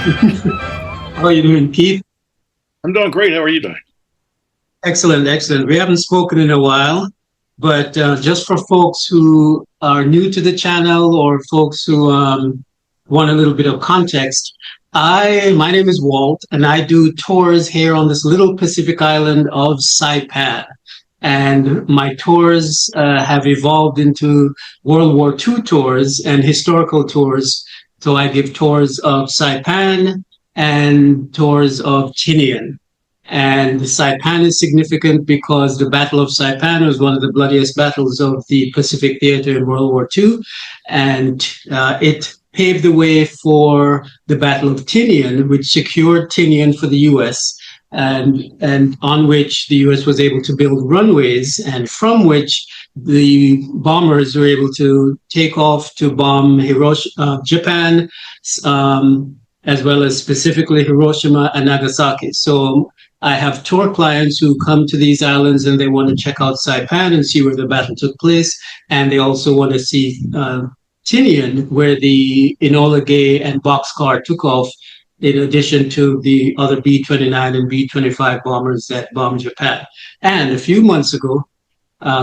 How are you doing, Keith? I'm doing great. How are you doing? Excellent, excellent. We haven't spoken in a while, but just for folks who are new to the channel or folks who want a little bit of context, my name is Walt, and I do tours here on this little Pacific island of Saipan. And my tours have evolved into World War II tours and historical tours. So I give tours of Saipan and tours of Tinian. And Saipan is significant because the Battle of Saipan was one of the bloodiest battles of the Pacific Theater in World War II. And it paved the way for the Battle of Tinian, which secured Tinian for the US, and on which the US was able to build runways, and from which the bombers were able to take off to bomb Japan, as well as specifically Hiroshima and Nagasaki. So I have tour clients who come to these islands and they want to check out Saipan and see where the battle took place. And they also want to see Tinian, where the Enola Gay and Boxcar took off, in addition to the other B-29 and B-25 bombers that bombed Japan. And a few months ago,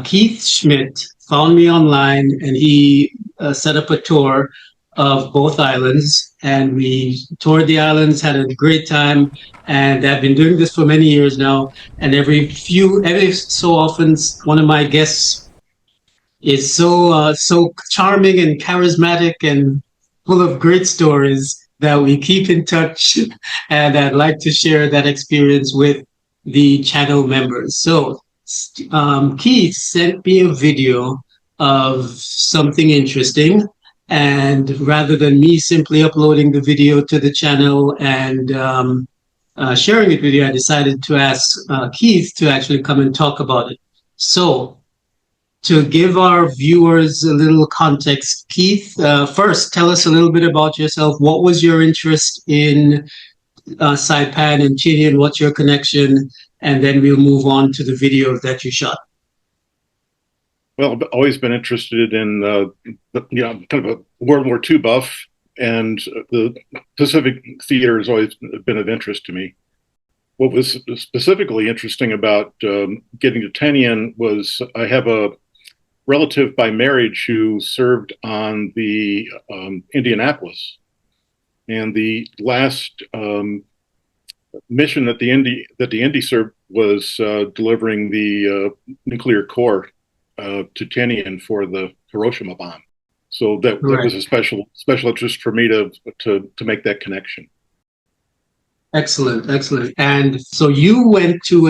Keith Schmidt found me online and he set up a tour of both islands, and we toured the islands, had a great time, and I've been doing this for many years now. And every so often, one of my guests is so charming and charismatic and full of great stories that we keep in touch, and I'd like to share that experience with the channel members. So Keith sent me a video of something interesting, and rather than me simply uploading the video to the channel and sharing it with you, I decided to ask Keith to actually come and talk about it. So to give our viewers a little context, Keith, first tell us a little bit about yourself. What was your interest in Saipan and Tinian? What's your connection? And then we'll move on to the video that you shot. Well, I've always been interested in, kind of a World War II buff, and the Pacific theater has always been of interest to me. What was specifically interesting about getting to Tinian was I have a relative by marriage who served on the Indianapolis, and the last mission that the Indy served was delivering the nuclear core to Tinian for the Hiroshima bomb. So that was a special interest for me to make that connection. Excellent, excellent. And so you went to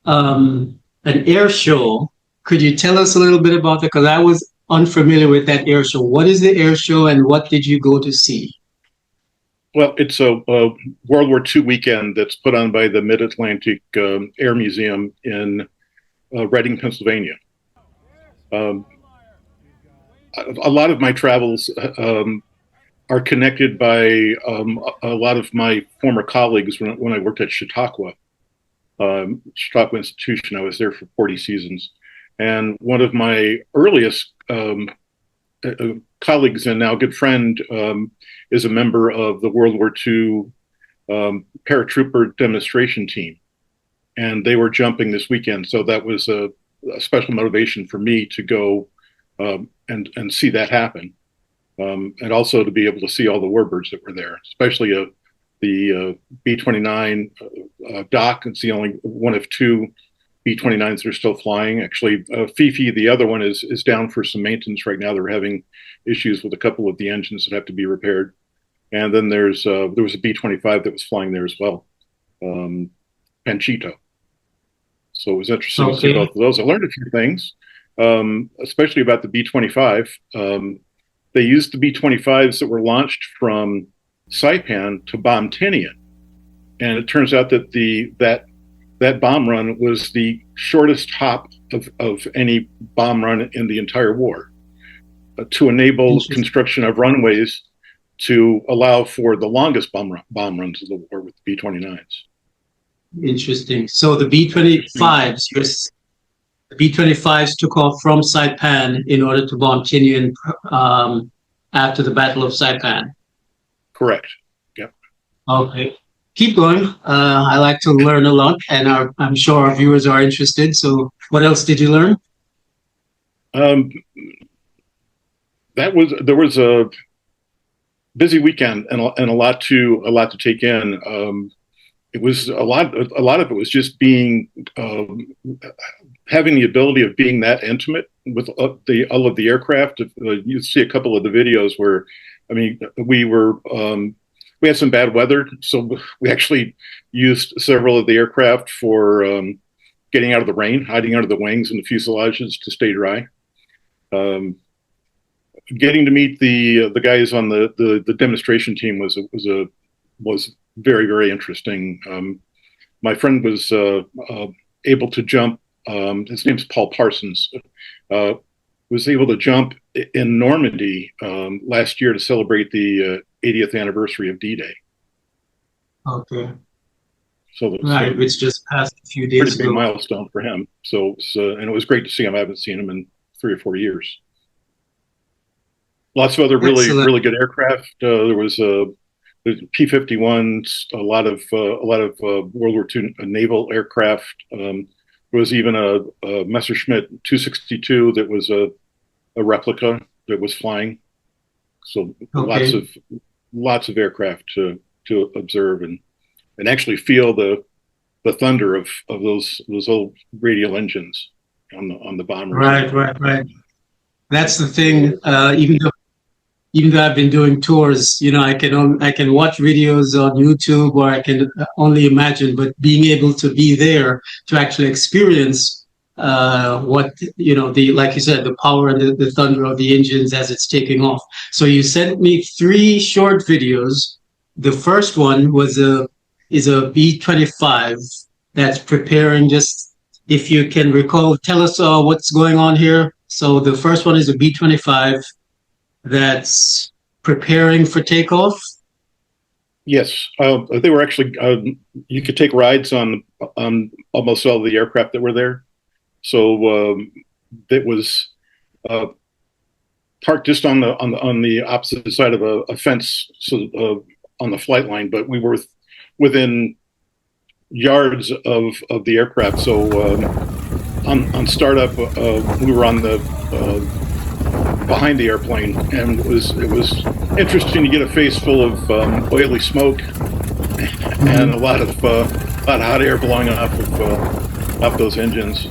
an air show. Could you tell us a little bit about that? Because I was unfamiliar with that air show. What is the air show, and what did you go to see? Well, it's a World War II weekend that's put on by the Mid-Atlantic Air Museum in Reading, Pennsylvania. A lot of my travels are connected by a lot of my former colleagues when I worked at Chautauqua Institution. I was there for 40 seasons. And one of my earliest colleagues and now good friend is a member of the World War II paratrooper demonstration team. And they were jumping this weekend. So that was a special motivation for me to go and see that happen. And also to be able to see all the warbirds that were there, especially the B-29 Doc. It's the only one of two B-29s that are still flying. Actually, Fifi, the other one, is down for some maintenance right now. They're having issues with a couple of the engines that have to be repaired. And then there was a B-25 that was flying there as well, Panchito. So it was interesting to see both of those. I learned a few things, especially about the B-25. They used the B-25s that were launched from Saipan to bomb Tinian. And it turns out that that bomb run was the shortest hop of any bomb run in the entire war, to enable construction of runways to allow for the longest bomb runs of the war with the B-29s. Interesting. So the B-25s, the B-25s took off from Saipan in order to bomb Tinian after the Battle of Saipan. Correct. Yep. Okay. Keep going. I like to learn a lot, and I'm sure our viewers are interested. So, what else did you learn? Um, there was a busy weekend and a lot to take in. It was a lot of it was just being having the ability of being that intimate with the all of the aircraft. You see a couple of the videos where, I mean, we had some bad weather, so we actually used several of the aircraft for getting out of the rain, hiding under the wings and the fuselages to stay dry. Um, Getting to meet the guys on the demonstration team was very, very interesting. My friend was able to jump. His name's Paul Parsons. Was able to jump in Normandy last year to celebrate the 80th anniversary of D-Day. Okay. So Right, which just passed a few pretty days big ago. milestone for him. And it was great to see him. I haven't seen him in 3 or 4 years. Lots of other really, Excellent. really good aircraft. There was P-51s, a lot of World War II naval aircraft. There was even a Messerschmitt 262 that was a replica that was flying. So Okay. lots of aircraft to observe and actually feel the thunder of those old radial engines on the bombers. Right, right, right. That's the thing. Even though I've been doing tours, I can watch videos on YouTube, or I can only imagine. But being able to be there to actually experience what the like you said, the power and the thunder of the engines as it's taking off. So you sent me three short videos. The first one is a B-25 that's preparing. Just if you can recall, tell us what's going on here. So the first one is a B-25 that's preparing for takeoff. Yes, they were actually. You could take rides on almost all the aircraft that were there. So it was uh, parked just on the opposite side of a fence, so on the flight line. But we were within yards of the aircraft. So on startup, we were on the behind the airplane, and it was interesting to get a face full of oily smoke and Mm-hmm. a lot of hot air blowing off those engines.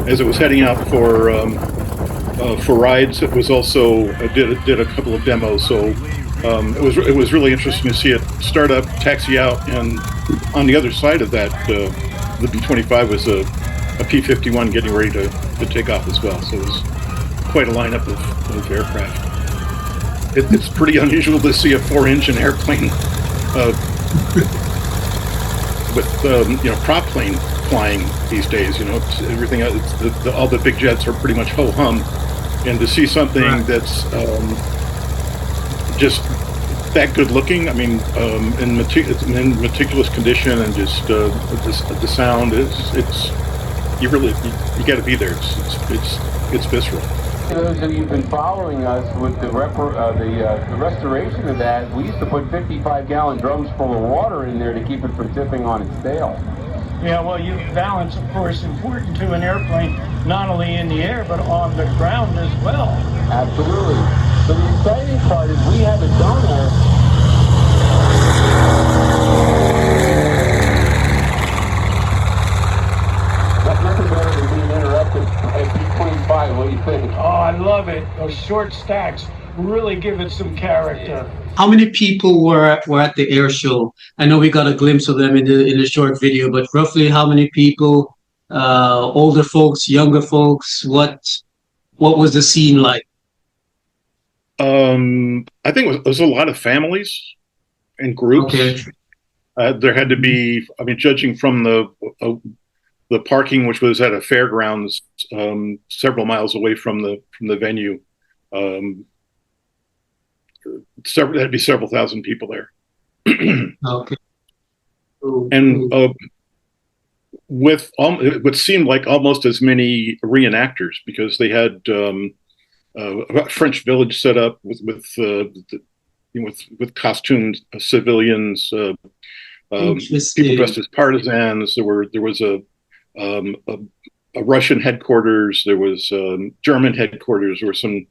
As it was heading out for rides, it was also did a couple of demos. So it was really interesting to see it start up, taxi out, and on the other side of that, the B-25 was a P-51 getting ready to take off as well. So it was quite a lineup of aircraft. It's pretty unusual to see a four-engine airplane uh, with prop plane flying these days. It's everything. All the big jets are pretty much ho hum, and to see something Right. that's just that good looking. I mean, in meticulous condition, and just the sound it's you got to be there. It's visceral. Those of you who've been following us with the restoration of that, we used to put 55-gallon drums full of water in there to keep it from tipping on its tail. Yeah, well, balance, of course, important to an airplane, not only in the air, but on the ground as well. Absolutely. So the exciting part is we have it done there. Nothing better than being interrupted by a B-25. What do you think? Oh, I love it. Those short stacks really give it some character. How many people were at the air show? I know we got a glimpse of them in the short video, but roughly how many people? Older folks, younger folks. What was the scene like? I think it was a lot of families and groups. Okay. There had to be, I mean, judging from the parking, which was at a fairgrounds several miles away from the venue, um, there'd be several thousand people there, Okay. Cool, and cool. with what seemed like almost as many reenactors because they had a French village set up with with costumed civilians, people dressed as partisans. There was a Russian headquarters. There was German headquarters. There was some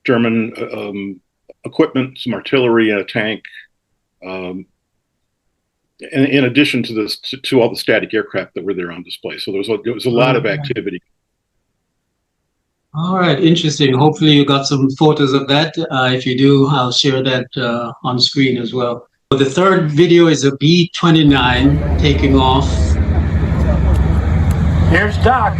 German equipment, some artillery, and a tank. In addition to this, to all the static aircraft that were there on display, so there was a lot of activity. All right, interesting. Hopefully you got some photos of that. If you do, I'll share that on screen as well. The third video is a B-29 taking off. Here's Doc.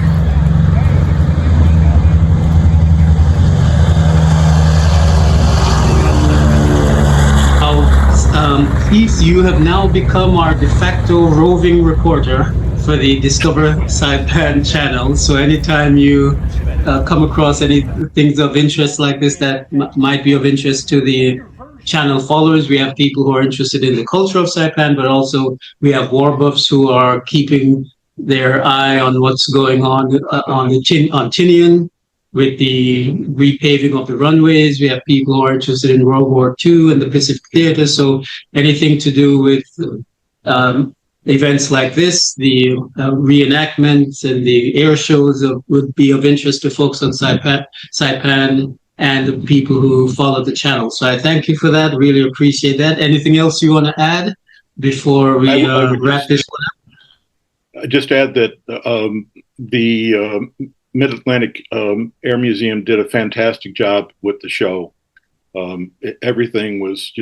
Keith, you have now become our de facto roving reporter for the Discover Saipan channel. So anytime you come across any things of interest like this that might be of interest to the channel followers, we have people who are interested in the culture of Saipan, but also we have war buffs who are keeping their eye on what's going on Tinian with the repaving of the runways. We have people who are interested in World War II and the Pacific Theater. So anything to do with events like this, the reenactments and the air shows would be of interest to folks on Saipan and the people who follow the channel. So I thank you for that. Really appreciate that. Anything else you want to add before we wrap this one up? I just add that the Mid-Atlantic Air Museum did a fantastic job with the show. Everything was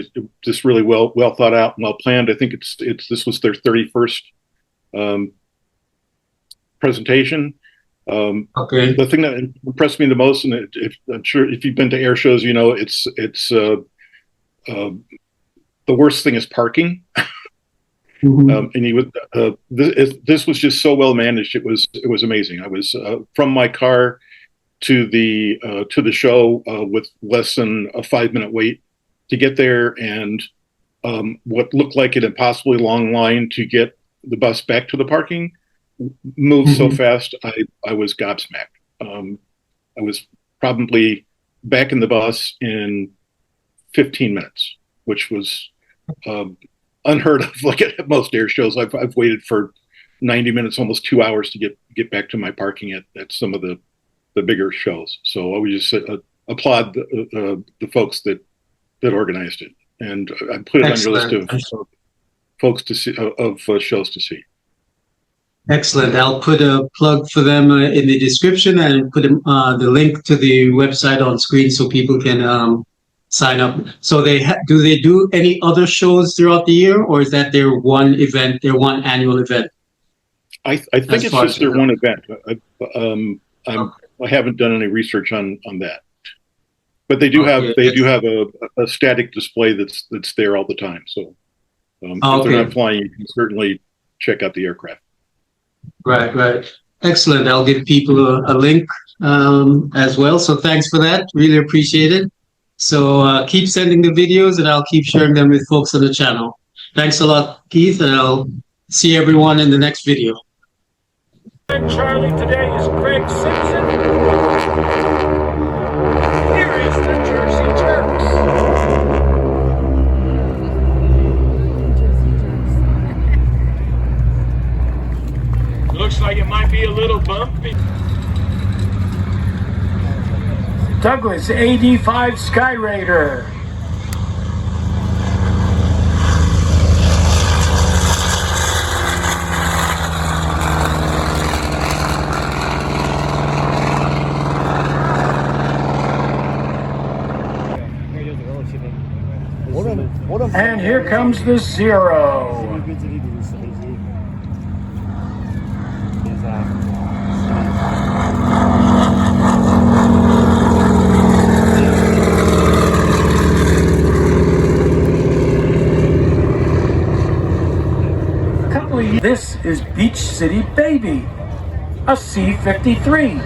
just really well thought out and well planned. I think this was their 31st presentation. Okay. The thing that impressed me the most, and I'm sure if you've been to air shows, you know it's the worst thing is parking. And this was just so well managed. It was amazing. I was from my car to the show with less than a 5-minute wait to get there, and what looked like an impossibly long line to get the bus back to the parking moved so fast. I was gobsmacked. I was probably back in the bus in 15 minutes, which was unheard of. Like at most air shows, I've waited for 90 minutes, almost 2 hours to get back to my parking at some of the bigger shows. So I would just applaud the folks that organized it, and I put it Excellent. on your list of folks to see, of shows to see. Excellent. I'll put a plug for them in the description and put the link to the website on screen so people can sign up. So do they do any other shows throughout the year, or is that their one event, their one annual event? I think it's just their one event. I haven't done any research on that, but they do have a static display that's there all the time. So if they're not flying, you can certainly check out the aircraft. Right. Excellent. I'll give people a link as well. So thanks for that. Really appreciate it. So keep sending the videos, and I'll keep sharing them with folks on the channel. Thanks a lot, Keith, and I'll see everyone in the next video. And Charlie today is Craig Simpson. Here is the Jersey Jerks. Looks like it might be a little bumpy. Douglas AD-5 Sky Raider. And here comes the Zero. This is Beach City Baby, a C-53.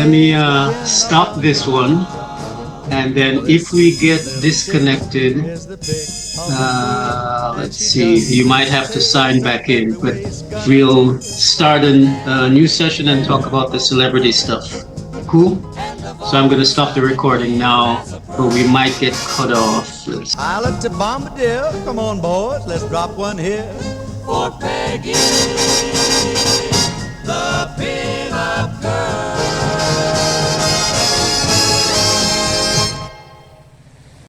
let me stop this one. And then if we get disconnected, let's see, you might have to sign back in, but we'll start a new session and talk about the celebrity stuff. Cool? So I'm going to stop the recording now, but we might get cut off. Pilot to Bombardier, come on boys, let's drop one here. For Peggy, the pin-up girl.